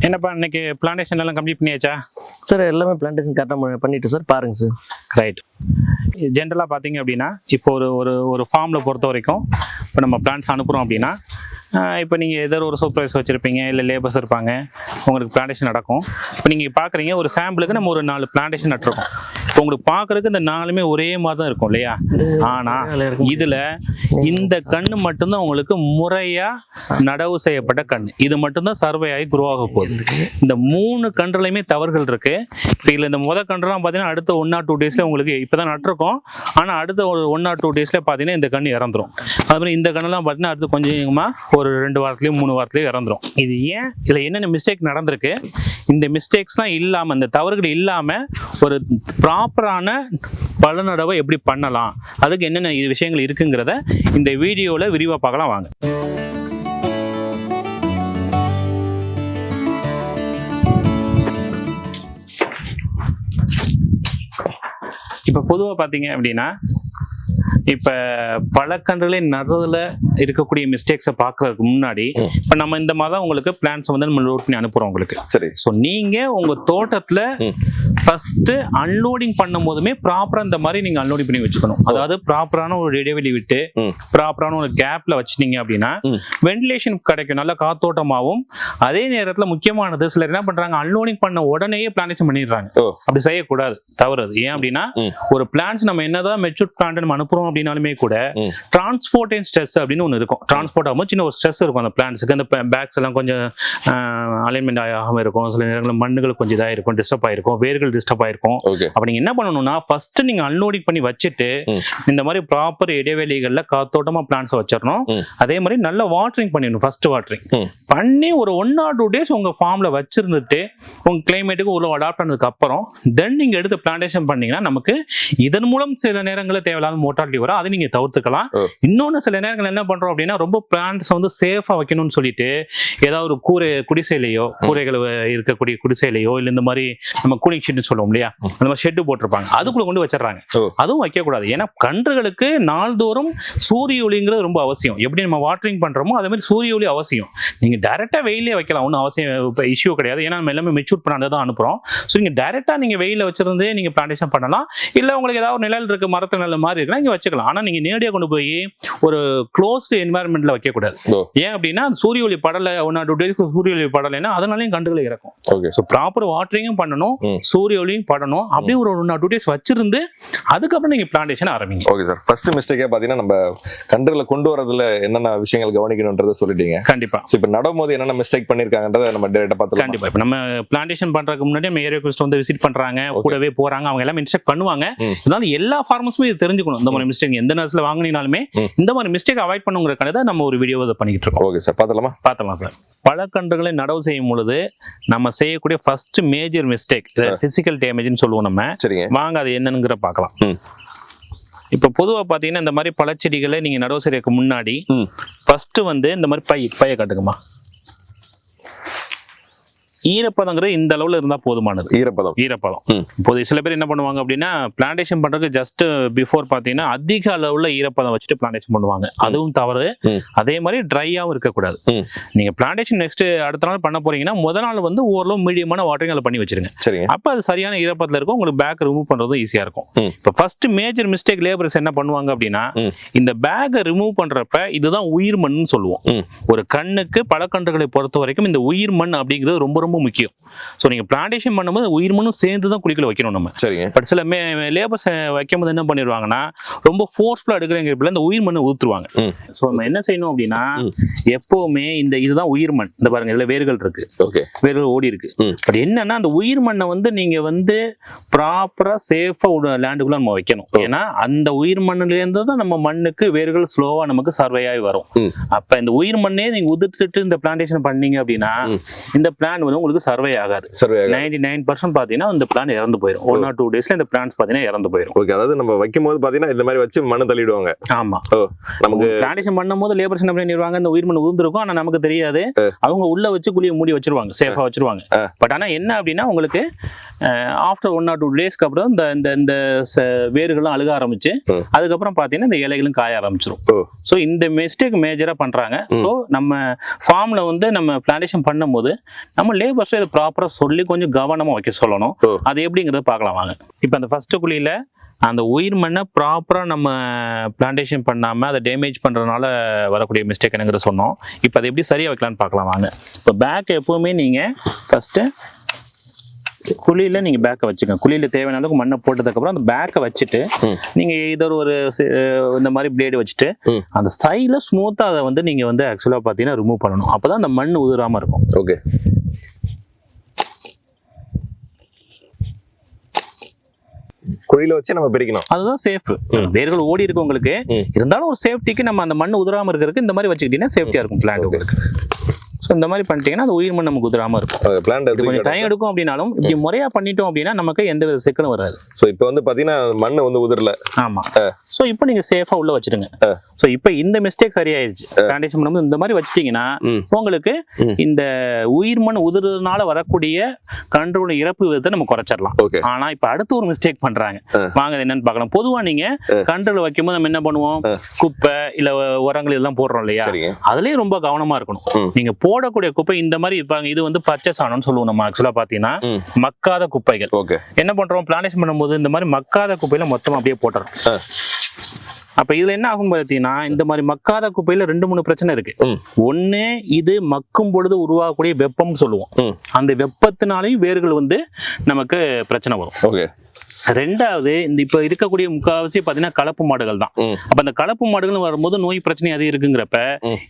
என்னப்பா இன்னைக்கு பிளான்டேஷன் எல்லாம் கம்ப்ளீட் பண்ணியாச்சா? சார் எல்லாமே பிளான்டேஷன் கரெக்டாக பண்ணிட்டு சார் பாருங்க சார். ரைட். ஜென்ரலாக பார்த்தீங்க அப்படின்னா இப்போ ஒரு ஃபார்மில் பொறுத்த வரைக்கும் இப்போ நம்ம பிளான்ஸ் அனுப்புகிறோம் அப்படின்னா இப்போ நீங்கள் ஏதோ ஒரு சூப்பர்வைஸ் வச்சுருப்பீங்க, இல்லை லேபர்ஸ் இருப்பாங்க, உங்களுக்கு பிளான்டேஷன் நடக்கும். இப்போ நீங்கள் பார்க்குறீங்க ஒரு சாம்பிளுக்கு நம்ம ஒரு 4 பிளான்டேஷன் நட்டுருக்கோம். இப்போ உங்களுக்கு பார்க்குறதுக்கு இந்த 4மே ஒரே மாதிரி தான் இருக்கும் இல்லையா? ஆனால் இதில் இந்த கன்று மட்டும்தான் உங்களுக்கு முறையாக நடவு செய்யப்பட்ட கன்று. இது மட்டும்தான் சர்வே ஆகி குரோ ஆக போகுது. இந்த 3 கன்றுலையுமே தவறுகள் இருக்குது. இப்போ இதில் இந்த கன்றுலாம் பார்த்தீங்கன்னா அடுத்த 1 or 2 டேஸில் உங்களுக்கு இப்போ தான் நட்டுருக்கோம், ஆனால் அடுத்த ஒரு 1 or 2 டேஸில் பார்த்தீங்கன்னா இந்த கன்று இறந்துடும். அதுமாதிரி இந்த கன்றுலாம் பார்த்தீங்கன்னா அடுத்து கொஞ்சமாக ஒரு 2 வாரத்துலேயும் 3 வாரத்துலேயும் இறந்துடும். இது ஏன்? இதில் என்னென்ன மிஸ்டேக் நடந்திருக்கு, இந்த மிஸ்டேக்ஸ்லாம் இல்லாமல், இந்த தவறுகள் இல்லாமல் ஒரு ப்ராப்பரான பலனடவை எப்படி பண்ணலாம், அதுக்கு என்னென்ன விஷயங்கள் இருக்குங்கிறத இந்த வீடியோவில் விரிவாக பார்க்கலாம் வாங்க. இப்போ பொதுவாக பார்த்தீங்க அப்படின்னா இப்போ பழக்கன்றுகளை நடுறதுல இருக்கக்கூடிய மிஸ்டேக்ஸை பார்க்கறதுக்கு முன்னாடி இப்போ நம்ம இந்த மாதிரி தான் உங்களுக்கு பிளான்ஸை வந்து நம்ம லோட் பண்ணி அனுப்புகிறோம் உங்களுக்கு. சரி. ஸோ நீங்கள் உங்கள் தோட்டத்தில் ஃபஸ்ட்டு அன்லோடிங் பண்ணும் போதுமே ப்ராப்பராக இந்த மாதிரி நீங்கள் அன்லோடிங் பண்ணி வச்சுக்கணும். அதாவது ப்ராப்பரான ஒரு இடைவெளி விட்டு ப்ராப்பரான ஒரு கேப்பில் வச்சுட்டீங்க அப்படின்னா வென்டிலேஷன் கிடைக்கும், நல்ல காத்தோட்டமாகவும். அதே நேரத்தில் முக்கியமானது சிலர் என்ன பண்ணுறாங்க, அன்லோடிங் பண்ண உடனேயே பிளான்டேஷன் பண்ணிடுறாங்க. அப்படி செய்யக்கூடாது, தவறுது. ஏன் அப்படின்னா ஒரு பிளான்ஸ் நம்ம என்னதான் மெச்சூர் பிளான்ட் நம்ம அனுப்புறோம் அப்படின்னாலுமே கூட டிரான்ஸ்போர்ட் அண்ட் ஸ்ட்ரெஸ் அப்படின்னு ஒன்று இருக்கும். டிரான்ஸ்போர்ட் ஆகும்போது சின்ன ஒரு ஸ்ட்ரெஸ் இருக்கும் அந்த பிளான்ஸுக்கு. அந்த பேக்ஸ் எல்லாம் கொஞ்சம் அலைன்மெண்ட் ஆகாம இருக்கும், சில நேரங்களில் மண்ணுகள் கொஞ்சம் இதாக இருக்கும், டிஸ்டர்ப் ஆயிருக்கும், வேர்கள் டிஸ்டர்ப் ஆயிருக்கும். அப்ப நீங்க என்ன பண்ணணும்னா ஃபர்ஸ்ட் நீங்க அன்லோடிங் பண்ணி வச்சுட்டு இந்த மாதிரி ப்ராப்பர் இடைவெளிகள்ல காத்தோட்டமா பிளான்ஸ் வச்சிடணும். அதே மாதிரி நல்ல வாட்டரிங் பண்ணிடணும். ஃபர்ஸ்ட் வாட்டரிங் பண்ணி ஒரு 1 or 2 டேஸ் உங்க ஃபார்ம்ல வச்சிருந்துட்டு உங்க கிளைமேட்டுக்கு உள்ள அடாப்ட் ஆனதுக்கு அப்புறம் தென் நீங்க எடுத்து பிளான்டேஷன் பண்ணீங்கன்னா நமக்கு இதன் மூலம் சில நேரங்களில் தேவையில்லாத மோட்டாலிட்டி வரும், அதை நீங்க தவிர்த்துக்கலாம். இன்னொன்னு சில நேரங்கள் என்ன பண்றோம் அப்படின்னா ரொம்ப பிளான்ட்ஸ் வந்து சேஃபா வைக்கணும்னு சொல்லிட்டு ஏதாவது ஒரு குடிசையிலையோ, கூரைகள் இருக்கக்கூடிய குடிசையிலையோ, இல்ல இந்த மாதிரி நம்ம கூலிங் ஷெட் சொல்லுவோம் இல்லையா, அந்த மாதிரி ஷெட்டு போட்டிருப்பாங்க, அதுக்குள்ள கொண்டு வச்சிடறாங்க. அதுவும் வைக்கக்கூடாது. ஏன்னா கன்றுகளுக்கு நாள்தோறும் சூரிய ஒளிங்கிறது ரொம்ப அவசியம். எப்படி நம்ம வாட்டரிங் பண்றோமோ அதே மாதிரி சூரிய ஒளி அவசியம். நீங்க டைரக்டா வெயிலே வைக்கலாம், ஒன்றும் அவசியம் இஷ்யூ கிடையாது. ஏன்னா நம்ம எல்லாமே மெச்சூர் பண்ணாதான் அனுப்புறோம். ஸோ நீங்க டைரக்டா நீங்க வெயில வச்சிருந்தே நீங்க பிளான்டேஷன் பண்ணலாம். இல்ல உங்களுக்கு ஏதாவது நிழல் இருக்கு, மரத்து நல்ல மாதிரி இருக்குன்னா நீங்க வச்சுக்கலாம். ஆனா நீங்க நேரடியாக கொண்டு போய் ஒரு க்ளோஸ்டு என்வாயர்மெண்ட்ல வைக்க கூடாது. ஏன் அப்படின்னா சூரிய ஒளி படல 1 or 2 டேஸ்க்கு சூரிய ஒளி படலைன்னா அதனாலையும் கன்றுகள் இறக்கும். ஸோ ப்ராப்பர் வாட்டரிங்கும் பண்ணணும், சூரிய ஒளியும் படணும். அப்படியே ஒரு 1 or 2 டேஸ் வச்சிருந்து அதுக்கப்புறம் நீங்க பிளான்டேஷன் ஆரம்பிங்க. Okay sir. ஃபர்ஸ்ட் மிஸ்டேக்கே பாத்தீங்கன்னா நம்ம கன்றுகளை கொண்டு வரதுல என்னென்ன விஷயங்கள் கவனிக்கணும்ன்றதை சொல்லிட்டீங்க. கண்டிப்பா. ஸோ இப்போ நடும் போது என்னென்ன மிஸ்டேக் பண்ணிருக்காங்கன்றதை நம்ம டேரக்டா பார்த்து. கண்டிப்பா. இப்போ நம்ம பிளான்டேஷன் பண்றதுக்கு முன்னாடி நம்ம ஏரியா குஸ்ட் வந்து விசிட் பண்றாங்க, கூடவே போறாங்க, அவங்க எல்லாம் இன்ஸ்ட்ரக்ட் பண்ணுவாங்க. அதனால எல்லா ஃபார்மர்ஸுமே இது தெரிஞ்சுக்கணும். இந்த மாதிரி மிஸ்டேக் எந்த நேரத்தில் வாங்கினாலுமே இந்த மாதிரி மிஸ்டேக் அவாய்ட் பண்ணுங்கிறதுக்காக நம்ம ஒரு வீடியோ பண்ணிட்டு இருக்கோம். ஓகே சார், பார்த்தலாம் சார். பழக்கன்றுகளை நடவு செய்யும் பொழுது நம்ம செய்யக்கூடிய ஃபர்ஸ்ட் மேஜர் மிஸ்டேக் பிசிக்கல் டேமேஜ்னு சொல்லுவோம் நம்ம. வாங்க அது என்னங்கிற பார்க்கலாம். இப்ப பொதுவா பாத்தீங்கன்னா இந்த மாதிரி பழச்செடிகளை நீங்க நடவு செய்யறதுக்கு முன்னாடி ஃபர்ஸ்ட் வந்து இந்த மாதிரி பைய காட்டுங்கம்மா. ஈரப்பதங்கிறது இந்த அளவுல இருந்தா போதுமானது. ஈரப்பதம் இப்போது சில பேர் என்ன பண்ணுவாங்க அப்படின்னா பிளான்டேஷன் பண்றதுக்கு ஜஸ்ட் பிஃபோர் பாத்தீங்கன்னா அதிக அளவுல ஈரப்பதம் வச்சுட்டு பிளான்டேஷன் பண்ணுவாங்க. அதுவும் தவறு. அதே மாதிரி ட்ரையாவும் இருக்கக்கூடாது. நீங்க பிளான்டேஷன் நெக்ஸ்ட் அடுத்த நாள் பண்ண போறீங்கன்னா முதல் நாள் வந்து ஓரளவு மீடியமான வாட்டரிங் பண்ணி வச்சிருங்க. அப்ப அது சரியான ஈரப்பதத்துல இருக்கும், உங்களுக்கு பேக் ரிமூவ் பண்றதும் ஈஸியா இருக்கும். இப்போ ஃபர்ஸ்ட் மேஜர் மிஸ்டேக் லேபர்ஸ் என்ன பண்ணுவாங்க அப்படின்னா இந்த பேக்கை ரிமூவ் பண்றப்ப இதுதான் உயிர் மண் சொல்லுவோம். ஒரு கண்ணுக்கு பழக்கன்றுகளை பொறுத்த வரைக்கும் இந்த உயிர் மண் அப்படிங்கிறது ரொம்ப முக்கியம். சோ நீங்க பிளான்டேஷன் பண்ணும்போது உயிர் மண்ணும் சேர்ந்து தான் குழிக்குள்ள வைக்கணும் நம்ம. பட் சில லேபர்ஸ் வைக்கும்போது என்ன பண்ணிடுவாங்கன்னா ரொம்ப ஃபோர்ஸ்ஃபுல்லா எடுக்கிறவங்க இந்த உயிர் மண்ணை ஊத்துருவாங்க. சோ நம்ம என்ன செய்யணும் அப்படின்னா எப்பவுமே இதுதான் உயிர் மண். இந்த பாருங்க இதுல வேர்கள் இருக்கு, வேர்கள் ஓடி இருக்கு. பட் என்னன்னா அந்த உயிர் மண்ணை வந்து நீங்க வந்து ப்ராப்பரா சேஃபா லேண்டுக்குள்ள நம்ம வைக்கணும். ஏன்னா அந்த உயிர் மண்ணுல இருந்து தான் நம்ம மண்ணுக்கு வேர்கள் ஸ்லோவா நமக்கு சர்வே ஆகி வரும். அப்ப இந்த உயிர் மண்ணே நீங்க உதிர்த்துட்டு இந்த பிளான்டேஷன் பண்ணீங்க அப்படின்னா இந்த பிளான் வந்து உங்களுக்கு சர்வே ஆகாது. 99% பாத்தீங்கன்னா இந்த பிளான் இறந்து போயிடும். 1 or 2 டேஸ்ல இந்த பிளான்ஸ் பாத்தீங்கன்னா இறந்து போயிடும். ஓகே. அதாவது நம்ம வைக்கும் போது பாத்தீங்கன்னா இந்த மாதிரி வச்சு மண்ணை தள்ளிடுவாங்க. ஆமா. நமக்கு பிளான்டேஷன் பண்ணும்போது லேபர்ஸ் என்ன பண்ணிடுவாங்க, இந்த உயிர் மண் உதிர்ந்திருக்கும், ஆனா நமக்கு தெரியாது. அவங்க உள்ள வச்சு குழியை மூடி வச்சிருவாங்க, சேஃபா வச்சிருவாங்க. பட் ஆனா என்ன அப்படின்னா உங்களுக்கு ஆஃப்டர் 1 or 2 டேஸ்க்கு அப்புறம் இந்த வேர்கள்லாம் அழுக ஆரம்பிச்சு அதுக்கப்புறம் பாத்தீங்கன்னா இந்த இலைகளும் காய ஆரம்பிச்சிடும். ஸோ இந்த மிஸ்டேக் மேஜரா பண்றாங்க. ஸோ நம்ம ஃபார்ம்ல வந்து நம்ம பிளான்டேஷன் பண்ணும்போது நம்ம ஃபர்ஸ்ட் இதை ப்ராப்பரா சொல்லி கொஞ்சம் கவனமா வைக்க சொல்லணும். அது எப்படிங்கறத பார்க்கலாம் வாங்க. இப்போ அந்த ஃபர்ஸ்ட் குழியில அந்த உயிர் மண்ணை ப்ராப்பரா நம்ம பிளான்டேஷன் பண்ணாம அதை டேமேஜ் பண்றதுனால வரக்கூடிய மிஸ்டேக் என்னங்கிறத சொன்னோம். இப்போ அதை எப்படி சரியா வைக்கலாம்னு பார்க்கலாம் வாங்க. இப்போ பேக் எப்பவுமே நீங்க ஃபர்ஸ்ட் குழியில நீங்க பேக்கை வச்சுக்கோங்க. குழியில தேவையான அளவுக்கு மண்ணை போட்டதுக்கு அப்புறம் அந்த பேக்கை வச்சுட்டு நீங்க இதர் ஒரு இந்த மாதிரி பிளேடு வச்சுட்டு அந்த சைட்ல ஸ்மூத்தா அதை வந்து நீங்க வந்து ஆக்சுவலா பாத்தீங்கன்னா ரிமூவ் பண்ணணும். அப்பதான் அந்த மண் உதிராம இருக்கும். ஓகே. குழியில வச்சு நம்ம பிரிக்கணும். அதுதான் சேஃப். வேர்கள் ஓடி இருக்கு உங்களுக்கு, இருந்தாலும் ஒரு சேஃப்டிக்கு நம்ம அந்த மண் உதிராம இருக்கிறதுக்கு இந்த மாதிரி வச்சுக்கிட்டீங்கன்னா சேஃப்டியா இருக்கும் பிளான்ட் உங்களுக்கு. ஸோ இந்த மாதிரி பண்ணிட்டீங்கன்னா அது உயிர் மண் நமக்கு உதிராம இருக்கும். கொஞ்சம் டைம் எடுக்கும் அப்படின்னாலும் இப்படி முறையா பண்ணிட்டோம் அப்படின்னா நமக்கு எந்த வித சிக்கலும் வராது. ஸோ இப்போ வந்து பாத்தீங்கன்னா மண் வந்து உதிரல. ஆமா. ஸோ இப்போ நீங்க சேஃபா உள்ள வச்சிருங்க. ஸோ இப்போ இந்த மிஸ்டேக் சரியாயிருச்சு. பிளான்டேஷன் பண்ணும்போது இந்த மாதிரி வச்சிட்டீங்கன்னா உங்களுக்கு இந்த உயிர் மண் உதிரதுனால வரக்கூடிய கன்றோட இறப்பு விதத்தை நம்ம குறைச்சிடலாம். ஆனா இப்ப அடுத்து ஒரு மிஸ்டேக் பண்றாங்க. வாங்க என்னன்னு பார்க்கலாம். பொதுவா நீங்க கன்றுல வைக்கும்போது நம்ம என்ன பண்ணுவோம், குப்பை இல்ல உரங்கள் இதெல்லாம் போடுறோம் இல்லையா, அதுலயும் ரொம்ப கவனமா இருக்கணும். நீங்க போடக்கூடிய குப்பை இந்த மாதிரி இருப்பாங்க. இது வந்து பச்சை சாணம்னு சொல்லுவோம் நம்ம. ஆக்சுவலா பாத்தீங்கன்னா மக்காத குப்பைகள். என்ன பண்றோம், பிளான்டேஷன் பண்ணும்போது இந்த மாதிரி மக்காத குப்பையில மொத்தம் அப்படியே போட்டுறோம். அப்ப இதுல என்ன ஆகும் பாத்தீங்கன்னா இந்த மாதிரி மக்காத குப்பையில 2-3 பிரச்சனை இருக்கு. ஒண்ணு, இது மக்கும் பொழுது உருவாகக்கூடிய வெப்பம்னு சொல்லுவோம். அந்த வெப்பத்தினாலையும் வேர்கள் வந்து நமக்கு பிரச்சனை வரும். ரெண்டாவது, இந்த இப்ப இருக்கக்கூடிய முக்காவாசி பாத்தீங்கன்னா கலப்பு மாடுகள் தான். அப்ப அந்த கலப்பு மாடுகள் வரும்போது நோய் பிரச்சனை அது இருக்குங்கிறப்ப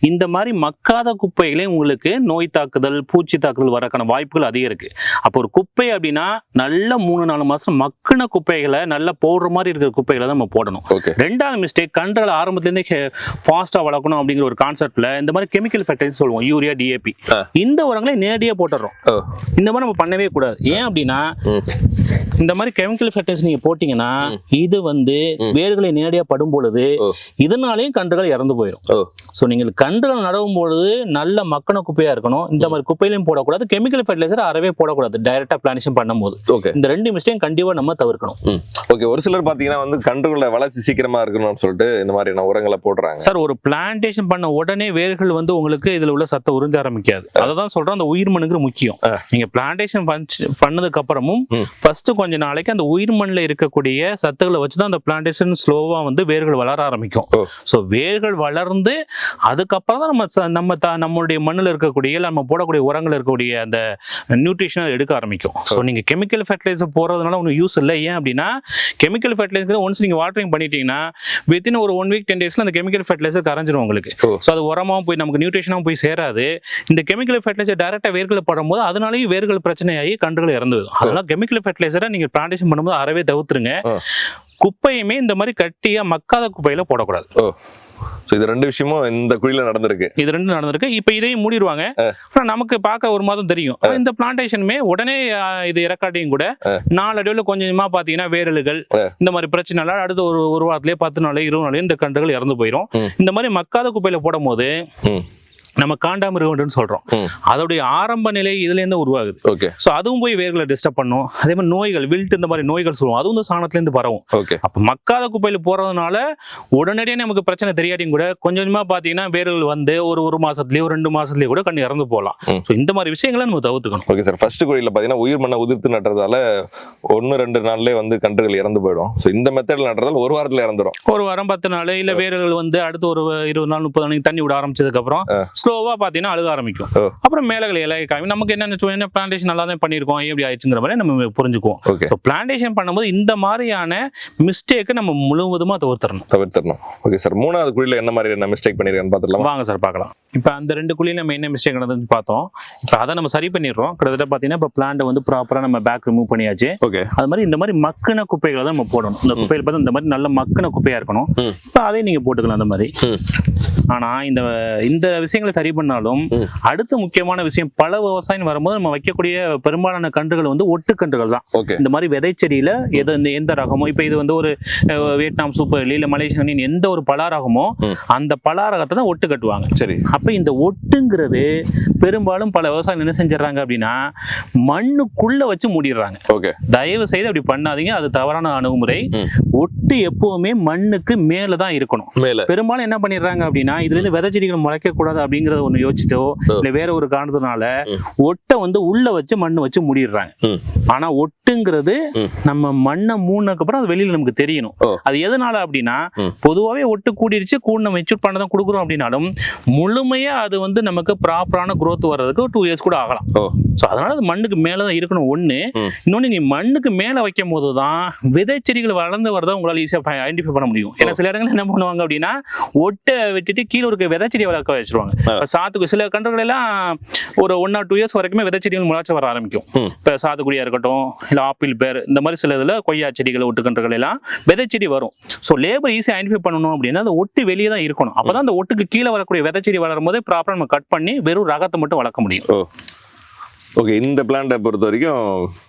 இந்த மாதிரி மக்காத குப்பைகளே உங்களுக்கு நோய் தாக்குதல், பூச்சி தாக்குதல் வரக்கான வாய்ப்புகள் அதிகம் இருக்கு. அப்போ ஒரு குப்பை அப்படின்னா நல்ல 3-4 மாசம் மக்குன குப்பைகளை நல்ல போடுற மாதிரி இருக்கிற குப்பைகளை தான் நம்ம போடணும். ரெண்டாவது மிஸ்டேக், கன்றுகளை ஆரம்பத்துல இருந்தே ஃபாஸ்டா வளர்க்கணும் அப்படிங்கிற ஒரு கான்செப்ட்ல இந்த மாதிரி கெமிக்கல் ஃபெர்டிலைசர் சொல்லுவோம், யூரியா, டிஏபி, இந்த உரங்களை நேரடியா போட்டுறோம். இந்த மாதிரி நம்ம பண்ணவே கூடாது. ஏன் அப்படின்னா இந்த மாதிரி கெமிக்கல் ஃபெர்டிலைசர் நீங்க போட்டீங்கன்னா இது வந்து வேர்களை நேரடியா படும் பொழுது இதனாலேயும் கன்றுகள் இறந்து போயிடும். சோ நீங்க கன்றுகள் நடவும் பொழுது நல்ல மக்கன குப்பையா இருக்கணும். இந்த மாதிரி குப்பையிலையும் போடக்கூடாது, கெமிக்கல் ஃபெர்டிலைசர் அறவே போடக்கூடாது டைரக்டா பிளான்டேஷன் பண்ணும்போது. இந்த 2 மிஸ்டேக் கண்டிப்பா நம்ம தவிர்க்கணும். ஓகே. ஒரு சிலர் பாத்தீங்கன்னா வந்து கன்றுகளோட வளர்ச்சி சீக்கிரமா இருக்கணும்னு சொல்லிட்டு இந்த மாதிரி உரங்களை போடுறாங்க. சார், ஒரு பிளான்டேஷன் பண்ண உடனே வேர்கள் வந்து உங்களுக்கு இதுல உள்ள சத்தை உறிஞ்ச ஆரம்பிக்காது. அததான் சொல்றேன், அந்த உயிர் மண்ணுங்கிற முக்கியம். நீங்க பிளான்டேஷன் பண்ணதுக்கு அப்புறமும் ஃபர்ஸ்ட் கொஞ்ச நாளைக்கு அந்த உயிர் மண்ணில் இருக்கக்கூடிய சத்துக்களை வச்சுதான் அந்த பிளான்டேஷன் ஸ்லோவா வந்து வேர்கள் வளர ஆரம்பிக்கும். ஸோ வேர்கள் வளர்ந்து அதுக்கப்புறம் தான் நம்மளுடைய மண்ணில் இருக்கக்கூடிய நம்ம போடக்கூடிய உரங்கள் இருக்கக்கூடிய அந்த நியூட்ரிஷனை எடுக்க ஆரம்பிக்கும். ஸோ நீங்க கெமிக்கல் ஃபெர்டிலைசர் போறதுனால ஒன்றும் யூஸ் இல்லை. ஏன் அப்படின்னா கெமிக்கல் ஃபெர்டிலைசர் ஒன்ஸ் நீங்க வாட்டரிங் பண்ணிட்டீங்கன்னா வித்தின் ஒரு 1 வீக் 10 டேஸ்ல அந்த கெமிக்கல் ஃபெர்டிலைசர் கரைஞ்சிரும் உங்களுக்கு. ஸோ அது உரமாவும் போய் நமக்கு நியூட்ரிஷனாகவும் போய் சேராது. இந்த கெமிக்கல் ஃபெர்டிலைசர் டைரக்டா வேர்களை படும்போது அதனாலேயும் வேர்கள் பிரச்சனையாகி கன்றுகள் இறந்து வரும். அதெல்லாம் கெமிக்கல் ஃபெர்டிலைசரை நீங்க பிளான்டேஷன் பண்ணும்போது அறவே தவிர்த்துருங்க. குப்பையுமே இந்த மாதிரி கட்டியா மக்காத குப்பையில போடக்கூடாது. இது 2 விஷயமும் இந்த குழியில நடந்திருக்கு. இது 2 நடந்திருக்கு. இப்ப இதையும் மூடிடுவாங்க. நமக்கு பார்க்க ஒரு மாதம் தெரியும். இந்த பிளான்டேஷனுமே உடனே இது இறக்காட்டியும் கூட நாளடைவுல கொஞ்சமா பாத்தீங்கன்னா வேரலுகள் இந்த மாதிரி பிரச்சனை அடுத்த ஒரு வாரத்திலேயே 10 நாள் 20 நாள் இந்த கன்றுகள் இறந்து போயிடும். இந்த மாதிரி மக்காத குப்பையில போடும் போது நம்ம காண்டாமிருகம்னு சொல்றோம், அதோடைய ஆரம்ப நிலை இதுல இருந்து உருவாகுது. சோ அதுவும் போய் வேர்களை டிஸ்டர்ப் பண்ணும். அதே மாதிரி நோய்கள், வில்ட் இந்த மாதிரி நோய்கள் சொல்லுவோம், அதுவும் இந்த சாணத்துல இருந்து பரவும். அப்ப மக்காத குப்பையில போறதுனால உடனடியே நமக்கு பிரச்சனை தெரியாட்டியும் கூட கொஞ்சம் கொஞ்சமா பாத்தீங்கன்னா வேர்கள் வந்து ஒரு மாசத்துலயோ 2 மாசத்துலயோ கூட கண்ணு இறந்து போகலாம். இந்த மாதிரி விஷயங்களை நம்ம தவிர்த்துக்கணும். Okay sir. ஃபர்ஸ்ட் குழியில பாத்தீங்கன்னா உயிர் மண்ணை உதிர்த்து நட்டுறதால 1-2 நாள்லயே வந்து கன்றுகள் இறந்து போயிடும். சோ இந்த மெத்தட்ல நட்டுறதால ஒரு வாரத்துல இறந்துடும். ஒரு வாரம் 10 நாள் இல்ல வேர்கள் வந்து அடுத்து ஒரு 20 நாள் 30 நாளைக்கு தண்ணி விட ஆரம்பிச்சதுக்கு அப்புறம் ஸ்லோவா பாத்தீங்கன்னா அழுக ஆரம்பிக்கும். அப்புறம் மேலகளை இலையை காமி நமக்கு என்ன பிளான்டேஷன் நல்லா தான் பண்ணிருக்கோம், எப்படி ஆயிடுச்சுங்கிற மாதிரி நம்ம புரிஞ்சுக்குவோம். பிளான்டேஷன் பண்ணும்போது இந்த மாதிரியான மிஸ்டேக்கை நம்ம முழுவதுமா தவிர்த்தரணும். Okay sir. 3வது குழியில என்ன மாதிரி மிஸ்டேக் பண்ணிருக்கேன்னு பார்த்துடலாம். வாங்க சார் பார்க்கலாம். இப்ப அந்த 2 குழியில நம்ம என்ன மிஸ்டேக் நடந்துன்னு பார்த்தோம். இப்ப அதை நம்ம சரி பண்ணிடுறோம். கிட்டத்தட்ட பாத்தீங்கன்னா இப்ப பிளான்ட் வந்து ப்ராப்பரா நம்ம பேக் ரிமூவ் பண்ணியாச்சு. அது மாதிரி இந்த மாதிரி மக்கின குப்பைகளை தான் நம்ம போடணும். இந்த குப்பையில பார்த்து இந்த மாதிரி நல்ல மக்கின குப்பையா இருக்கணும். இப்ப அதையும் நீங்க போட்டுக்கலாம் அந்த மாதிரி. ஆனா இந்த விஷயங்களை சரி பண்ணாலும் அடுத்த முக்கியமான விஷயம், பல விவசாயம் வரும்போது நம்ம வைக்கக்கூடிய பெரும்பாலான கன்றுகள் வந்து ஒட்டு கன்றுகள் தான். இந்த மாதிரி விதைச்செடியில எந்த ரகமோ, இப்ப இது வந்து ஒரு வியட்நாம் சூப்பர் இல்ல மலேசியன் எந்த ஒரு பலா ரகமோ அந்த பலா ரகத்தை தான் ஒட்டு கட்டுவாங்க. சரி. அப்ப இந்த ஒட்டுங்கிறது பெரும்பாலும் பல விவசாயம் என்ன செஞ்சிடறாங்க அப்படின்னா மண்ணுக்குள்ள வச்சு மூடிடுறாங்க. தயவு செய்து அப்படி பண்ணாதீங்க, அது தவறான அணுகுமுறை. ஒட்டு எப்பவுமே மண்ணுக்கு மேலதான் இருக்கணும். பெரும்பாலும் என்ன பண்ணிடுறாங்க அப்படின்னா இதுல இருந்து விதைச்செடிகள் முளைக்க கூடாது அப்படிங்கிற அப்படிங்கறத ஒண்ணு யோசிச்சுட்டோ இல்ல வேற ஒரு காரணத்தினால ஒட்டை வந்து உள்ள வச்சு மண்ணு வச்சு மூடிடுறாங்க. ஆனா ஒட்டுங்கிறது நம்ம மண்ணை மூடினதுக்கு அப்புறம் அது வெளியில நமக்கு தெரியணும். அது எதனால அப்படின்னா பொதுவாகவே ஒட்டு கூடிருச்சு கூட நம்ம மெச்சூர் பண்ண தான் கொடுக்குறோம் அப்படின்னாலும் முழுமையா அது வந்து நமக்கு ப்ராப்பரான growth வர்றதுக்கு 2 years கூட ஆகலாம். ஸோ அதனால அது மண்ணுக்கு மேலதான் இருக்கணும் ஒண்ணு. இன்னொன்னு நீ மண்ணுக்கு மேல வைக்கும் போதுதான் விதை செடிகள் வளர்ந்து வரதை உங்களால ஈஸியா ஐடென்டிஃபை பண்ண முடியும். ஏன்னா சில இடங்கள் என்ன பண்ணுவாங்க அப்படின்னா ஒட்டை விட்டுட்டு கீழே இருக்க விதை செடியை வளர்க்க வச்சிருவாங்க. சாத்துக்கு சில கன்றுகள் எல்லாம் ஒரு 1 or 2 years வரைக்குமே விதை செடிகள் முளைச்சு வர ஆரம்பிக்கும். இப்ப சாத்துக்குடியா இருக்கட்டும் இல்ல ஆப்பிள் பேர் இந்த மாதிரி சில இதுல கொய்யா செடிகள் ஒட்டுக்கன்றுகள் எல்லாம் விதை செடி வரும். ஸோ லேபர் ஈஸியா ஐடென்டிஃபை பண்ணணும் அப்படின்னா அந்த ஒட்டு வெளியே தான் இருக்கணும். அப்பதான் அந்த ஒட்டுக்கு கீழே வரக்கூடிய விதை செடி வளரும் போது ப்ராப்பரா நம்ம கட் பண்ணி வெறும் ரகத்தை மட்டும் வளர்க்க முடியும். ஓகே, இந்த பிளான்ட்டை பொறுத்த வரைக்கும்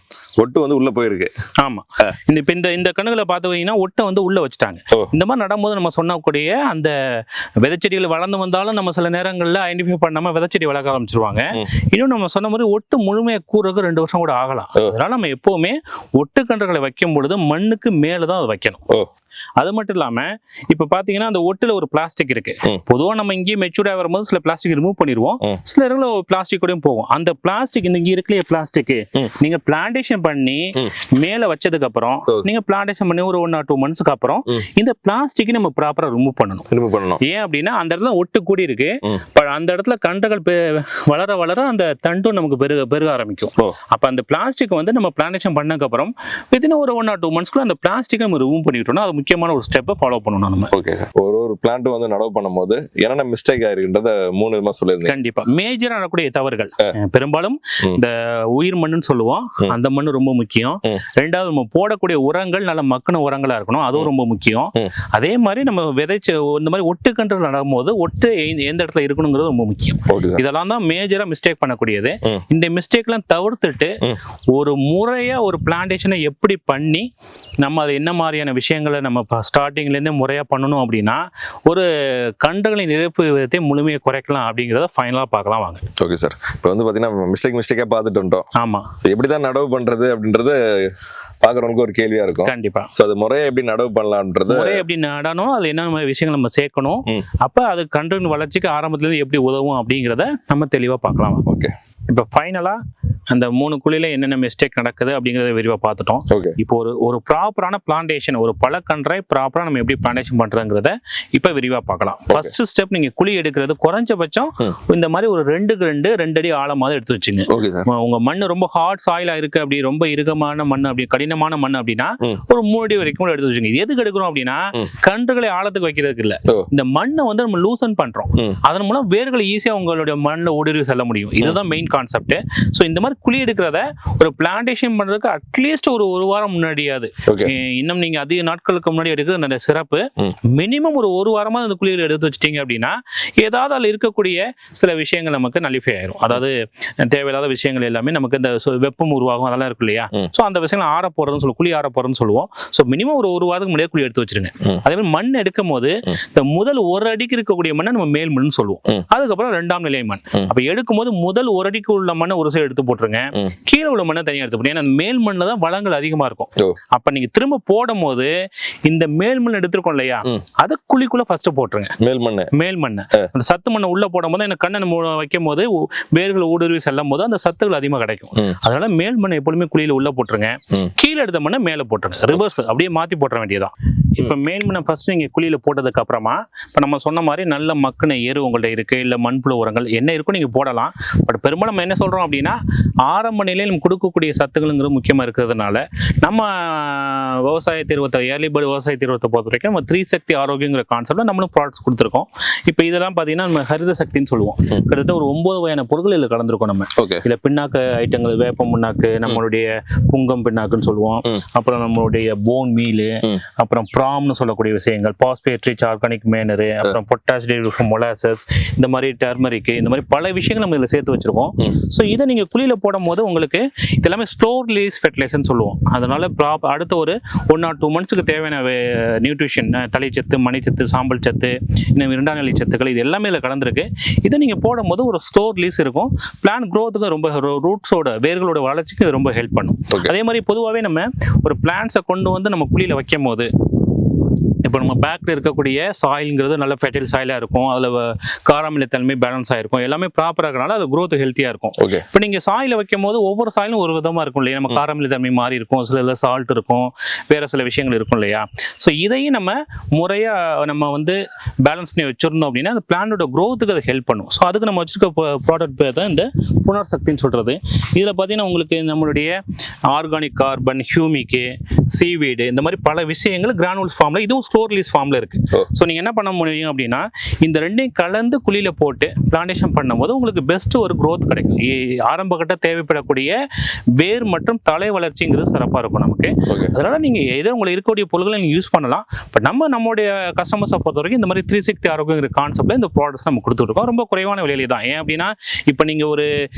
ஒட்டு வந்து உள்ள போயிருக்கு. ஆமா, இந்த கண்ணுகளை பார்த்தீங்கன்னா ஒட்டை வந்து உள்ள வச்சுட்டாங்க. இந்த மாதிரி நடும்போது நம்ம சொன்னக்கூடிய அந்த விதைச்செடிகள் வளர்ந்து வந்தாலும் நம்ம சில நேரங்கள்ல ஐடென்டிஃபை பண்ணாம விதைச்செடி வளர்க்க ஆரம்பிச்சிருவாங்க. இன்னும் நம்ம சொன்ன மாதிரி ஒட்டு முழுமையா கூறதுக்கு 2 வருஷம் கூட ஆகலாம். அதனால நம்ம எப்பவுமே ஒட்டு கன்றுகளை வைக்கும் பொழுது மண்ணுக்கு மேலதான் அதை வைக்கணும். அது மட்டும் இல்லாம இப்ப பாத்தீங்கன்னா அந்த ஒட்டுல ஒரு பிளாஸ்டிக் இருக்கு. பொதுவா நம்ம இங்கே மெச்சூர்டா வரும்போது சில பிளாஸ்டிக் ரிமூவ் பண்ணிடுவோம், சில இடங்கள்ல பிளாஸ்டிக் கூடயும் போகும். அந்த பிளாஸ்டிக் இங்க இருக்கலையே பிளாஸ்டிக் நீங்க பிளான்டேஷன் பண்ணி மேல வச்சதுக்கு அப்புறம் நீங்க பிளான்டேஷன் பண்ணி ஒரு 1 or 2 monthsக்கு அப்புறம் இந்த பிளாஸ்டிக் நம்ம ப்ராப்பரா ரிமூவ் பண்ணணும். ஏன் அப்படின்னா அந்த இடத்துல ஒட்டு கூடி இருக்கு, அந்த இடத்துல கண்டுகள் வளர வளர அந்த தண்டும் நமக்கு பெருக ஆரம்பிக்கும். அப்ப அந்த பிளாஸ்டிக் வந்து நம்ம பிளான்டேஷன் பண்ணதுக்கு அப்புறம் வித்தின் ஒரு 1 or 2 monthsக்குள்ள அந்த பிளாஸ்டிக் நம்ம ரிமூவ் பண்ணிட்டோம்னா அது முக்கியமான ஒரு ஸ்டெப்பை ஃபாலோ பண்ணணும் நம்ம. ஓகே, ஒரு பிளான்ட் வந்து நடவு பண்ணும்போது என்னென்ன மிஸ்டேக் ஆயிருக்குன்றத 3 விதமா சொல்லிருந்தீங்க. கண்டிப்பா மேஜரா நடக்கூடிய தவறுகள் பெரும்பாலும் இந்த உயிர் மண்ணுன்னு சொல்லுவோம், அந்த மண்ணு ரொம்ப முக்கியம். 2வது நம்ம போடக்கூடிய உரங்கள் நல்ல மக்கின உரங்களா இருக்கணும், அதுவும் ரொம்ப முக்கியம். அதே மாதிரி நம்ம விதைச்ச இந்த மாதிரி ஒட்டுக்கன்று நடக்கும்போது ஒட்டு எந்த இடத்துல இருக்கணுங்கிறது ரொம்ப முக்கியம். இதெல்லாம் தான் மேஜரா மிஸ்டேக் பண்ணக்கூடியது. இந்த மிஸ்டேக் எல்லாம் தவிர்த்துட்டு ஒரு முறையா ஒரு பிளான்டேஷனை எப்படி பண்ணி நம்ம அது என்ன மாதிரியான விஷயங்களை நம்ம ஸ்டார்டிங்ல இருந்தே முறையா பண்ணணும் அப்படின்னா ஒரு கன்றுகளின் இழப்பு விதத்தை முழுமையை குறைக்கலாம் அப்படிங்கிறத ஃபைனலா பார்க்கலாம் வாங்க. ஓகே சார், இப்போ வந்து பாத்தீங்கன்னா மிஸ்டேக்கா பார்த்துட்டு வந்துட்டோம். ஆமா, எப்படிதான் நடவு பண்றது அப்படின்றது பாக்குறவங்களுக்கு ஒரு கேள்வியா இருக்கும். கண்டிப்பா. சோ அது முறையை எப்படி நடவு பண்ணலாம்ன்றது, முறையை எப்படி நடணும், அதுல என்ன விஷயங்கள் நம்ம சேர்க்கணும், அப்ப அது கன்றுகளின் வளர்ச்சிக்கு ஆரம்பத்துல இருந்து எப்படி உதவும் அப்படிங்கிறத நம்ம தெளிவா பார்க்கலாம். ஓகே, இப்ப ஃபைனலா அந்த 3 குழியில என்னென்ன மிஸ்டேக் நடக்குது அப்படிங்கறத விரிவா பார்த்துட்டோம். இப்போ ஒரு ப்ராப்பரான பிளான்டேஷன், ஒரு பழக்கன்றை ப்ராப்பரா நம்ம எப்படி பிளான்டேஷன் பண்றதுங்கிறத இப்ப விரிவா பார்க்கலாம். ஃபர்ஸ்ட் ஸ்டெப், நீங்க குழி எடுக்கிறது குறைஞ்சபட்சம் இந்த மாதிரி ஒரு 2 அடி ஆழமாவது எடுத்து வச்சுங்க. உங்க மண் ரொம்ப ஹார்ட் சாயிலா இருக்கு, அப்படி ரொம்ப இறுக்கமான மண், அப்படி கடினமான மண் அப்படின்னா ஒரு 3 அடி வரைக்கும் கூட எடுத்து வச்சுங்க. எதுக்கு எடுக்கிறோம் அப்படின்னா கன்றுகளை ஆழத்துக்கு வைக்கிறதுக்கு இல்ல, இந்த மண்ணை வந்து நம்ம லூசன் பண்றோம், அதன் மூலம் வேர்களை ஈஸியா உங்களுடைய மண்ணில் ஊடுருவி செல்ல முடியும். இதுதான் மெயின் கான்செப்ட். சோ இந்த மாதிரி குழி எடுக்கிறத ஒரு பிளான்டேஷன் பண்றதுக்கு அட்லீஸ்ட் ஒரு வாரம் முன்னாடியாவது, இன்னும் நீங்க அதிக நாட்களுக்கு முன்னாடி எடுக்கிறது நல்ல சிறப்பு. மினிமம் ஒரு வாரமா அந்த குழிகளை எடுத்து வச்சிட்டீங்க அப்படின்னா ஏதாவது அதுல இருக்கக்கூடிய சில விஷயங்கள் நமக்கு நலிஃபை ஆயிரும். அதாவது தேவையில்லாத விஷயங்கள் எல்லாமே நமக்கு இந்த வெப்பம் உருவாகும், அதெல்லாம் இருக்கு இல்லையா. சோ அந்த விஷயங்கள் ஆற போறதுன்னு சொல்லுவோம், குழி ஆற போறதுன்னு சொல்லுவோம். சோ மினிமம் ஒரு வாரத்துக்கு முன்னாடியே குழி எடுத்து வச்சிருங்க. அதே மாதிரி மண் எடுக்கும் போது இந்த முதல் 1 அடிக்கு இருக்கக்கூடிய மண்ணை நம்ம மேல் மண் சொல்லுவோம், அதுக்கப்புறம் 2ஆம் நிலை மண். அப்ப எடுக்கும் போது முதல் 1 அடிக்கு உள்ள மண்ணை ஒரு சைடு எடுத்து போட்டுருங்க, கீழே உள்ள மண்ணை தனியா எடுத்து போட்டு, ஏன்னா மேல் மண்ணில் தான் வளங்கள் அதிகமா இருக்கும். அப்ப நீங்க திரும்ப போடும் போது இந்த மேல் மண் எடுத்துருக்கோம் இல்லையா, அதை குழிக்குள்ள ஃபர்ஸ்ட் போட்டுருங்க. மேல் மண்ணை அந்த சத்து மண்ணை உள்ள போடும் போது எனக்கு கண்ணை வைக்கும் போது வேர்கள் ஊடுருவி செல்லும் போது அந்த சத்துகள் அதிகமா கிடைக்கும். அதனால மேல் மண்ணை எப்பொழுதுமே குழியில உள்ள போட்டுருங்க, கீழே எடுத்த மண்ணை மேல போட்டுருங்க, ரிவர்ஸ் அப்படியே மாத்தி போட்டுற வேண்டியதான். இப்ப மேல் மண்ணை ஃபர்ஸ்ட் நீங்க குழியில போட்டதுக்கு அப்புறமா இப்ப நம்ம சொன்ன மாதிரி நல்ல மக்கின எரு உங்கள்ட்ட இருக்கு, இல்ல மண்புழு உரங்கள் என்ன இருக்கும் நீங்க போடலாம். பட் பெரும்பாலும் நம்ம என்ன சொல்றோம் அப்படின்னா ஆரம்ப நிலையில் நம்ம கொடுக்கக்கூடிய சத்துக்களுங்கிறது முக்கியமா இருக்கிறதுனால நம்ம விவசாய தீர்வத்தை ஏர்லி பேர்டு விவசாய தீர்வத்தை பொறுத்த வரைக்கும் நம்ம 3 சக்தி ஆரோக்கியங்கிற கான்செப்ட்ல நம்மளும் ப்ராடக்ட்ஸ் கொடுத்துருக்கோம். இப்போ இதெல்லாம் பாத்தீங்கன்னா நம்ம ஹரித சக்தின்னு சொல்லுவோம். கிட்டத்தட்ட ஒரு 9 வகையான பொருட்கள் இதில் கலந்துருக்கோம். நம்ம இதுல பின்னாக்கு ஐட்டங்கள், வேப்ப முன்னாக்கு, நம்மளுடைய புங்கம் பின்னாக்குன்னு சொல்லுவோம், அப்புறம் நம்மளுடைய போன் மீல், அப்புறம் ப்ராம்னு சொல்லக்கூடிய விஷயங்கள், பாஸ்பேட் ரிச் ஆர்கானிக் மேனரு, அப்புறம் பொட்டாஷ் மொலாசஸ், இந்த மாதிரி டர்மரிக், இந்த மாதிரி பல விஷயங்கள் நம்ம இதில் சேர்த்து வச்சிருக்கோம். ஸோ இதை நீங்க குழியில போடும் போது உங்களுக்கு இதெல்லாமே ஸ்லோ ரிலீஸ் ஃபெர்டிலைசர்னு சொல்லுவோம். அதனால அடுத்த ஒரு 1 or 2 monthsக்கு தேவையான நியூட்ரிஷன், தலைச்சத்து, மணிச்சத்து, சாம்பல் சத்து, இன்னும் 2ஆம் நிலை சத்துக்கள் இது எல்லாமே இதில் கலந்துருக்கு. இதை நீங்க போடும் போது ஒரு ஸ்லோ ரிலீஸ் இருக்கும். பிளான்ட் க்ரோத்துக்கு ரொம்ப, ரூட்ஸோட வேர்களோட வளர்ச்சிக்கு இது ரொம்ப ஹெல்ப் பண்ணும். அதே மாதிரி பொதுவாகவே நம்ம ஒரு பிளான்ட்ஸை கொண்டு வந்து நம்ம குழியில வைக்கும் போது இப்போ நம்ம பேக்ல இருக்கக்கூடிய சாயில்ங்கிறது நல்ல ஃபெர்டைல் சாயிலா இருக்கும், அதுல காரமிலத்தன்மை பேலன்ஸ் ஆயிருக்கும், எல்லாமே ப்ராப்பரா இருக்கனால அது growth ஹெல்த்தியா இருக்கும். ஓகே. இப்போ நீங்க சாயில வைக்கும் போது ஒவ்வொரு சாயிலும் ஒரு விதமா இருக்கும் இல்லையா, நம்ம காரமிலத்தன்மை மாறி இருக்கும், சில சால்ட் இருக்கும், வேற சில விஷயங்கள் இருக்கும் இல்லையா. ஸோ இதையும் நம்ம முறையா நம்ம வந்து பேலன்ஸ் பண்ணி வச்சிருந்தோம் அப்படின்னா அந்த பிளானோட growthக்கு அது ஹெல்ப் பண்ணும். ஸோ அதுக்கு நம்ம வச்சிருக்க ப்ராடக்ட் பேர் தான் இந்த புனர் சக்தின்னு சொல்றது. இதுல பாத்தீங்கன்னா உங்களுக்கு நம்மளுடைய ஆர்கானிக் கார்பன், ஹியூமிக்கு, சீவீடு, இந்த மாதிரி பல விஷயங்கள் கிரானுல்ஸ் ஃபார்ம்ல, இதுவும் ஸ்லோ ரிலீஸ் ஃபார்ம்ல இருக்கு. ஸோ நீங்க என்ன பண்ண முடியும் அப்படின்னா இந்த ரெண்டையும் கலந்து குழியில போட்டு பிளான்டேஷன் பண்ணும்போது உங்களுக்கு பெஸ்ட் ஒரு growth கிடைக்கும். ஆரம்ப கட்ட தேவைப்படக்கூடிய வேர் மற்றும் தலை வளர்ச்சிங்கிறது சிறப்பா இருக்கும் நமக்கு. அதனால நீங்க ஏதோ உங்களுக்கு இருக்கக்கூடிய பொருட்களை நீங்க யூஸ் பண்ணலாம். பட் நம்மளுடைய கஸ்டமர்ஸை பொறுத்த வரைக்கும் இந்த மாதிரி 360 ஆரோக்கியங்கிற கான்செப்ட்ல இந்த ப்ராடக்ட்ஸ் நம்ம கொடுத்துருக்கோம். ரொம்ப குறைவான விலையில தான். ஏன் அப்படின்னா இப்போ நீங்க ஒரு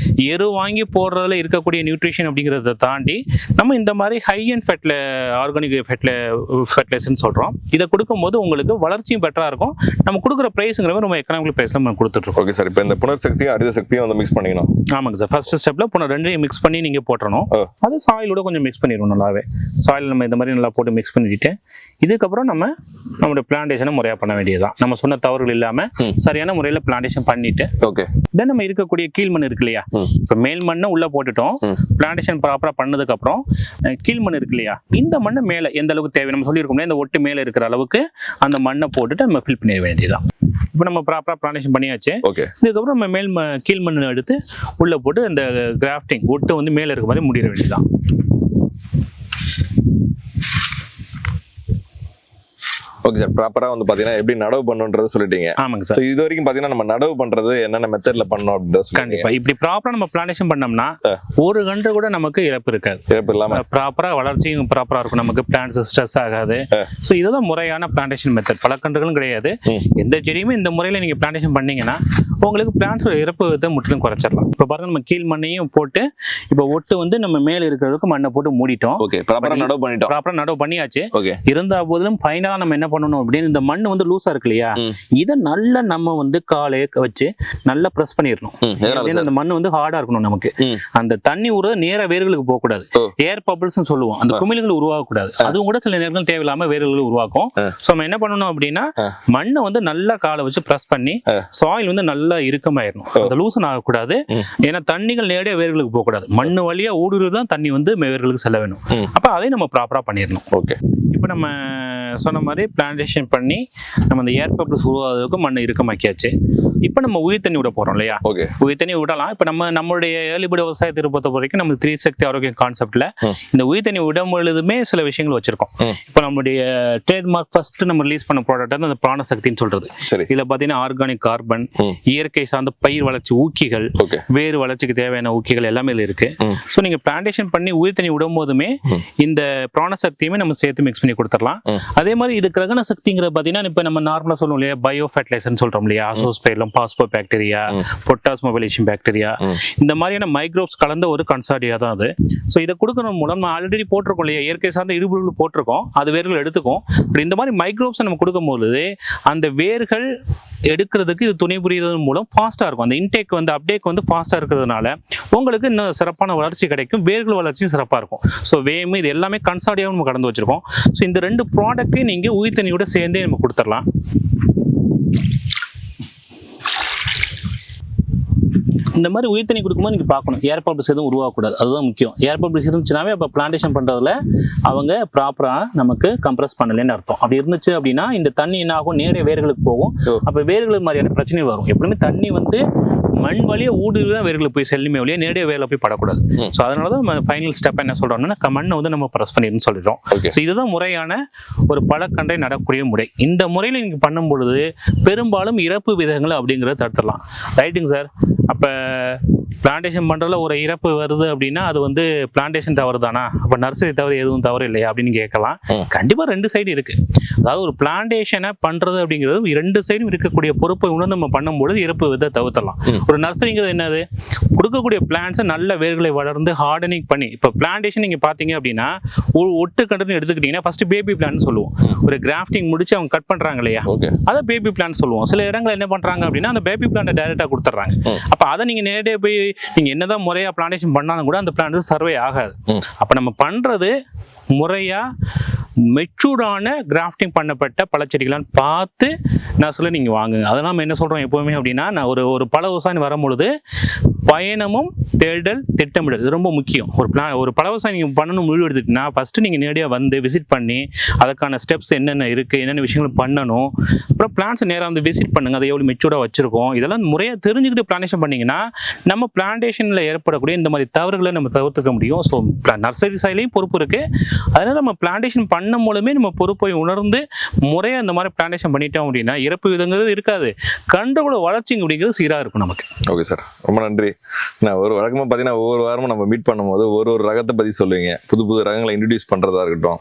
எரு வாங்கி போடுறதுல இருக்கக்கூடிய நியூட்ரிஷன் அப்படிங்கிறத தாண்டி நம்ம இந்த மாதிரி ஹை அண்ட் ஃபெட்ல ஆர்கானிக் ஃபெர்டிலைசர்னு சொல்றோம். இதை கொடுக்கும்போது உங்களுக்கு வளர்ச்சியும் பெட்டரா இருக்கும். நம்ம கொடுக்குற பிரைஸ்ங்கிறத நம்ம எக்கனாமிக் பிரைஸ்ல நம்ம கொடுத்துட்டு இருக்கோம். Okay sir. இப்போ இந்த புனர் சக்தியும் அரித சக்தியும் வந்து மிக்ஸ் பண்ணிக்கணும். ஆமாங்க சார். ஃபர்ஸ்ட் ஸ்டெப்ல ரெண்டையும் மிக்ஸ் பண்ணி நீங்க போட்டணும். அது சாயிலோட கொஞ்சம் மிக்ஸ் பண்ணிடணும் நல்லாவே. சாயில் நம்ம இந்த மாதிரி நல்லா போட்டு மிக்ஸ் பண்ணிட்டு இதுக்கப்புறம் நம்மளோட பிளான்டேஷனை முறையா பண்ண வேண்டியதுதான். நம்ம சொன்ன தவறுகள் இல்லாம சரியான முறையில பிளான்டேஷன் பண்ணிட்டு தென் நம்ம இருக்கக்கூடிய கீழ்மண் இருக்கு இல்லையா, இப்ப மேல் மண்ணை உள்ள போட்டுட்டோம். பிளான்டேஷன் ப்ராப்பரா பண்ணதுக்கு அப்புறம் கீழ்மண் இருக்கு இல்லையா, இந்த மண்ணை மேல எந்த அளவுக்கு தேவை நம்ம சொல்லியிருக்கோம், இந்த ஒட்டு மேல இருக்கிற அளவுக்கு அந்த மண்ணை போட்டுட்டு நம்ம ஃபில் பண்ணிட வேண்டியதுதான். இப்போ நம்ம ப்ராப்பரா பிளான்டேஷன் பண்ணியாச்சு. இதுக்கப்புறம் நம்ம கீழ்மண் எடுத்து உள்ள போட்டு அந்த கிராஃப்டிங் ஒட்டு வந்து மேல இருக்க மாதிரி முடிய வேண்டியதுதான். Okay sir. ப்ராப்பரா வந்து பாத்தீங்கன்னா எப்படி நடவு பண்ணுன்றது சொல்லிட்டீங்க. ஆமாங்க சார். இது வரைக்கும் பாத்தீங்கன்னா நம்ம நடவு பண்றது என்னென்ன மெத்தட்ல பண்ணோம் அப்படின்னு கண்டிப்பா இப்படி ப்ராப்பரா நம்ம பிளான்டேஷன் பண்ணோம்னா ஒரு கன்று கூட நமக்கு இழப்பு இருக்காது. இழப்பு இல்லாம ப்ராப்பரா வளர்ச்சியும் ப்ராப்பரா இருக்கும். நமக்கு பிளான்ட்ஸ் ஸ்ட்ரெஸ் ஆகாது. ஸோ இதுதான் முறையான பிளான்டேஷன் மெத்தட். பல கன்றுகளும் கிடையாது. எந்த செடியுமே இந்த முறையில நீங்க பிளான்டேஷன் பண்ணீங்கன்னா உங்களுக்கு பிளான்ட்ஸ் இறப்பு விதத்தை முற்றிலும் குறைச்சிடலாம். இப்போ பாருங்க நம்ம கீழ் மண்ணையும் போட்டு இப்போ ஒட்டு வந்து நம்ம மேல இருக்கிறதுக்கு மண்ணை போட்டு மூடிட்டோம். ப்ராப்பரா நடவு பண்ணிட்டோம். ப்ராப்பரா நடவு பண்ணியாச்சு. இருந்தா போதிலும் ஃபைனலா நம்ம என்ன பண்ணணும் அப்படின்னு இந்த மண் வந்து லூஸா இருக்கு இல்லையா, இதை நல்லா நம்ம வந்து காலை வச்சு நல்லா பிரஸ் பண்ணிடணும். அந்த மண் வந்து ஹார்டா இருக்கணும். நமக்கு அந்த தண்ணி ஊறுறது நேர வேர்களுக்கு போக கூடாது. ஏர் பபிள்ஸ் சொல்லுவோம். அந்த குமிழ்கள் உருவாகக்கூடாது. அதுவும் கூட சில நேரங்கள் தேவையில்லாம வேர்கள் உருவாக்கும். ஸோ நம்ம என்ன பண்ணணும் அப்படின்னா மண்ணை வந்து நல்லா காலை வச்சு பிரஸ் பண்ணி சாயில் வந்து நல்லா இறுக்கமாயிடணும். அந்த லூசன் ஆகக்கூடாது. ஏன்னா தண்ணிகள் நேரடியாக வேர்களுக்கு போக கூடாது. மண்ணு வழியா ஊடுருவது தான் தண்ணி வந்து வேர்களுக்கு செல்ல வேணும். அப்ப அதை நம்ம ப்ராப்பரா பண்ணிடணும். ஓகே. இப்போ நம்ம சொன்ன மாதிரி பிளான்டேஷன் பண்ணி நம்ம அந்த ஏர் பபிள்ஸ் உருவாகிறதுக்கு மண்ணை இறுக்கமாக்கியாச்சு. இப்போ நம்ம உயிர் தண்ணி விட போறோம் இல்லையா, உயிர் தண்ணி விடலாம். இப்போ நம்மளுடைய ஏர்லிபுட விவசாயத்தை பொறுத்த வரைக்கும் நம்ம 360 ஆரோக்கிய கான்செப்ட்ல இந்த உயிர் தண்ணி விடும் பொழுதுமே சில விஷயங்கள் வச்சிருக்கோம். இப்போ நம்மளுடைய ட்ரேட்மார்க் ஃபர்ஸ்ட் நம்ம ரிலீஸ் பண்ண ப்ராடக்ட் அந்த பிராண சக்தின்னு சொல்றது. இதுல பாத்தீங்கன்னா ஆர்கானிக் கார்பன், இயற்கை சார்ந்த பயிர் வளர்ச்சி ஊக்கிகள், வேறு வளர்ச்சிக்கு தேவையான ஊக்கிகள் எல்லாமே இதுல இருக்கு. ஸோ நீங்க பிளான்டேஷன் பண்ணி உயிர் தண்ணி விடும் போதுமே இந்த பிராண சக்தியுமே நம்ம சேர்த்து மிக்ஸ் பண்ணி கொடுத்துடலாம். அதே மாதிரி இது கிரகண சக்திங்கிற பாத்தீங்கன்னா இப்ப நம்ம நார்மலா சொல்லுவோம் இல்லையா, பயோ ஃபெர்டிலைசர்னு சொல்றோம் இல்லையா, அசோஸ்பைலம், பாஸ்போ பாக்டீரியா, பொட்டாஸ் மொபைலேஷன் பாக்டீரியா, இந்த மாதிரியான மைக்ரோப்ஸ் கலந்த ஒரு கன்சார்டியா தான் அது. ஸோ இதை கொடுக்கறது மூலம் நம்ம ஆல்ரெடி போட்டிருக்கோம் இல்லையா, இயற்கை சார்ந்த இடுபொருள் போட்டிருக்கோம், அது வேர்கள் எடுத்துக்கும். இந்த மாதிரி மைக்ரோப்ஸ் நம்ம கொடுக்கும்போது அந்த வேர்கள் எடுக்கிறதுக்கு இது துணை புரியுறது மூலம் ஃபாஸ்டா இருக்கும். அந்த இன்டேக் வந்து அப்டேக் வந்து ஃபாஸ்டா இருக்கிறதுனால உங்களுக்கு இன்னும் சிறப்பான வளர்ச்சி கிடைக்கும். வேர்கள் வளர்ச்சியும் சிறப்பா இருக்கும். ஸோ வேமு இது எல்லாமே கன்சார்டியாவும் நம்ம கடந்து வச்சிருக்கோம். ஸோ இந்த ரெண்டு ப்ராடக்ட்டையும் நீங்க உயிர் தண்ணியோட சேர்ந்தே நம்ம கொடுத்துடலாம். இந்த மாதிரி உயிர் தண்ணி கொடுக்கும்போது நீங்க பார்க்கணும் ஏர் பபிள்ஸ் எதுவும் உருவாகக்கூடாது. அதுதான் முக்கியம். ஏர் பபிள்ஸ் இருந்துச்சுனாவே அப்போ பிளான்டேஷன் பண்றதுல அவங்க ப்ராப்பரா நமக்கு கம்ப்ரஸ் பண்ணலன்னு அர்த்தம். அப்படி இருந்துச்சு அப்படின்னா இந்த தண்ணி என்ன ஆகும், நேரடிய வேர்களுக்கு போகும். அப்ப வேர்களுக்கு மாதிரியான பிரச்சனை வரும். எப்பவுமே தண்ணி வந்து மண் வழியா ஊடுருவி தான் வேர்களுக்கு போய் செல்லுமே வழியா நேரடியாக வேலை போய் படக்கூடாது. ஸோ அதனாலதான் நம்ம ஃபைனல் ஸ்டெப் என்ன சொல்றோம்னா மண்ணை வந்து நம்ம ப்ரெஸ் பண்ணிடணும்னு சொல்லிடுறோம். ஸோ இதுதான் முறையான ஒரு பழக்கன்றை நடக்கூடிய முறை. இந்த முறையில் நீங்க பண்ணும் பொழுது பெரும்பாலும் இறப்பு விதங்கள் அப்படிங்கிறத தடுத்துடலாம். ரைட்டுங்க சார். அப்ப பிளான்டேஷன் பண்றதுல ஒரு இறப்பு வருது அப்படின்னா அது வந்து பிளான்டேஷன் தவறு தானா, அப்ப நர்சரி தவறு எதுவும் தவறு இல்லையா அப்படின்னு கேட்கலாம். கண்டிப்பா ரெண்டு சைடு இருக்கு. அதாவது ஒரு பிளான்டேஷனை பண்றது அப்படிங்கிறது ரெண்டு சைடும் இருக்கக்கூடிய பொறுப்பை உணர்ந்து நம்ம பண்ணும்போது இறப்பு விதை தவிர்த்தலாம். ஒரு நர்சரிங்கிறது என்னது, கொடுக்கக்கூடிய பிளான்ட்ஸை நல்ல வேர்களை வளர்ந்து ஹார்டனிங் பண்ணி, இப்போ பிளான்டேஷன் நீங்க பாத்தீங்க அப்படின்னா ஒரு ஒட்டு கண்டுன்னு எடுத்துக்கிட்டீங்கன்னா ஃபர்ஸ்ட் பேபி பிளான் சொல்லுவோம். ஒரு கிராஃப்டிங் முடிச்சு அவங்க கட் பண்றாங்க இல்லையா, அதை பேபி பிளான் சொல்லுவோம். சில இடங்கள் என்ன பண்றாங்க அப்படின்னா அந்த பேபி பிளான்ட் டைரக்டா கொடுத்துட்றாங்க. அப்ப அதை நீங்க நேரடியாக போய் நீங்க என்னதான் முறையா பிளான்டேஷன் பண்ணாலும் கூட அந்த பிளான்ட் சர்வே ஆகாது. அப்ப நம்ம பண்றது முறையா மெச்சூர்டான கிராஃப்டிங் பண்ணப்பட்ட பழச்செடிகளான்னு பார்த்து நர்சரியில் நீங்கள் வாங்குங்க. அதெல்லாம் நம்ம என்ன சொல்கிறோம் எப்போவுமே அப்படின்னா, நான் ஒரு பழ விவசாயம் வரும்பொழுது பயணமும் தேடல் திட்டமிடல் இது ரொம்ப முக்கியம். ஒரு பழ விவசாயம் நீங்கள் பண்ணணும் முடிவு எடுத்துக்கிட்டீங்கன்னா ஃபஸ்ட்டு நீங்கள் நேரடியாக வந்து விசிட் பண்ணி அதுக்கான ஸ்டெப்ஸ் என்னென்ன இருக்குது, என்னென்ன விஷயங்கள் பண்ணணும், அப்புறம் பிளான்ஸை நேராக வந்து விசிட் பண்ணுங்கள், அதை எவ்வளோ மெச்சூர்டாக வச்சுருக்கோம், இதெல்லாம் முறையாக தெரிஞ்சுக்கிட்டு பிளான்டேஷன் பண்ணிங்கன்னா நம்ம பிளான்டேஷனில் ஏற்படக்கூடிய இந்த மாதிரி தவறுகளை நம்ம தவிர்த்துக்க முடியும். ஸோ நர்சரி சைட்லேயும் பொறுப்பு இருக்குது. அதனால் நம்ம பிளான்டேஷன் பண்ண மூலமே நம்ம பொறுப்பை உணர்ந்து முறையாக இந்த மாதிரி பிளான்டேஷன் பண்ணிட்டோம் அப்படின்னா இறப்பு விதங்கிறது இருக்காது, கன்றோட வளர்ச்சி அப்படிங்கிறது சீராக இருக்கும் நமக்கு. ஓகே சார், ரொம்ப நன்றி. நான் ஒரு வழக்கமாக பார்த்தீங்கன்னா ஒவ்வொரு வாரமும் நம்ம மீட் பண்ணும்போது ஒரு ரகத்தை பற்றி சொல்லுவீங்க, புது ரகங்களை இன்ட்ரடியூஸ் பண்ணுறதா இருக்கட்டும்,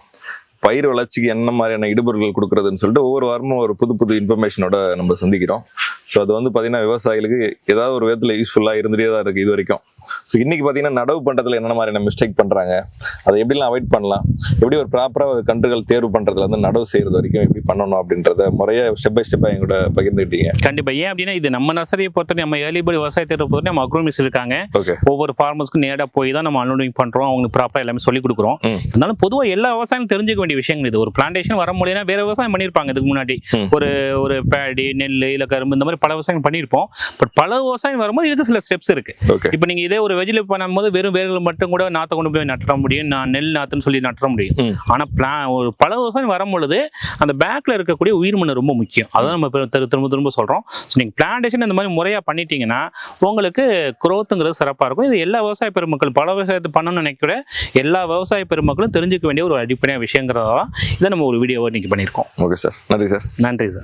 பயிர் வளர்ச்சிக்கு என்ன மாதிரியான இடுபொருட்கள் கொடுக்குறதுன்னு சொல்லிட்டு ஒவ்வொரு வாரமும் ஒரு புது இன்ஃபர்மேஷனோட நம்ம சந்திக்கிறோம். ஸோ அது வந்து பார்த்தீங்கன்னா விவசாயிகளுக்கு ஏதாவது ஒரு விதத்தில் யூஸ்ஃபுல்லாக இருந்துகிட்டே தான் இருக்குது இது வரைக்கும். ஸோ இன்னைக்கு பார்த்தீங்கன்னா நடவு பண்ணுறதுல என்னென்ன மாதிரியான மிஸ்டேக் பண்ணுறாங்க, அதை எப்படிலாம் அவாய்ட் பண்ணலாம், எப்படி ஒரு ப்ராப்பராக கன்றுகள் தேர்வு பண்ணுறதுல வந்து நடவு செய்கிறது வரைக்கும் எப்படி பண்ணணும் அப்படின்றத முறையாக ஸ்டெப் பை ஸ்டெப்பாக எங்களோட பகிர்ந்துக்கிட்டீங்க. கண்டிப்பாக. ஏன் அப்படின்னா இது நம்ம நர்சரியை பொறுத்தவரை நம்ம ஏர்லிபடி விவசாயத்தை பொறுத்தவரை நம்ம அக்ரோமிஸ் இருக்காங்க. ஓகே, ஒவ்வொரு ஃபார்மர்ஸ்க்கும் நேராக போய் தான் நம்ம அன்லோடிங் பண்ணுறோம், அவங்களுக்கு ப்ராப்பராக எல்லாமே சொல்லிக் கொடுக்குறோம். அதனால பொதுவாக எல்லா விவசாயம் தெரிஞ்சுக்க வேண்டிய விஷயங்கள் இது. ஒரு பிளான்டேஷன் வர முடியும்னா வேற விவசாயம் பண்ணியிருப்பாங்க இதுக்கு முன்னாடி, ஒரு பேடி நெல் இல்லை கரும்பு இந்த மாதிரி பல விவசாயம் பண்ணியிருப்போம். பட் பல விவசாயம் வரும்போது இதுக்கு சில ஸ்டெப்ஸ் இருக்கு. இப்போ நீங்க இதே ஒரு வெஜிடபிள் பண்ணும்போது வெறும் வேர்கள் மட்டும் கூட நாற்றை கொண்டு போய் நட்ட முடியும், நான் நெல் நாத்துன்னு சொல்லி நட்ட முடியும். ஆனா ஒரு பல விவசாயம் வரும்பொழுது அந்த பேக்ல இருக்கக்கூடிய உயிர்மண் ரொம்ப முக்கியம். அதான் நம்ம திரும்ப சொல்றோம். ஸோ நீங்க பிளான்டேஷன் இந்த மாதிரி முறையா பண்ணிட்டீங்கன்னா உங்களுக்கு குரோத்துங்கிறது சிறப்பா இருக்கும். இது எல்லா விவசாய பெருமக்கள் பல விவசாயத்தை பண்ணணும்னு நினைக்கிற எல்லா விவசாய பெருமக்களும் தெரிஞ்சுக்க வேண்டிய ஒரு அடிப்படையான விஷயங்கிறதா இதை நம்ம ஒரு வீடியோவை இன்னைக்கு பண்ணியிருக்கோம். ஓகே சார், நன்றி சார். நன்றி சார்.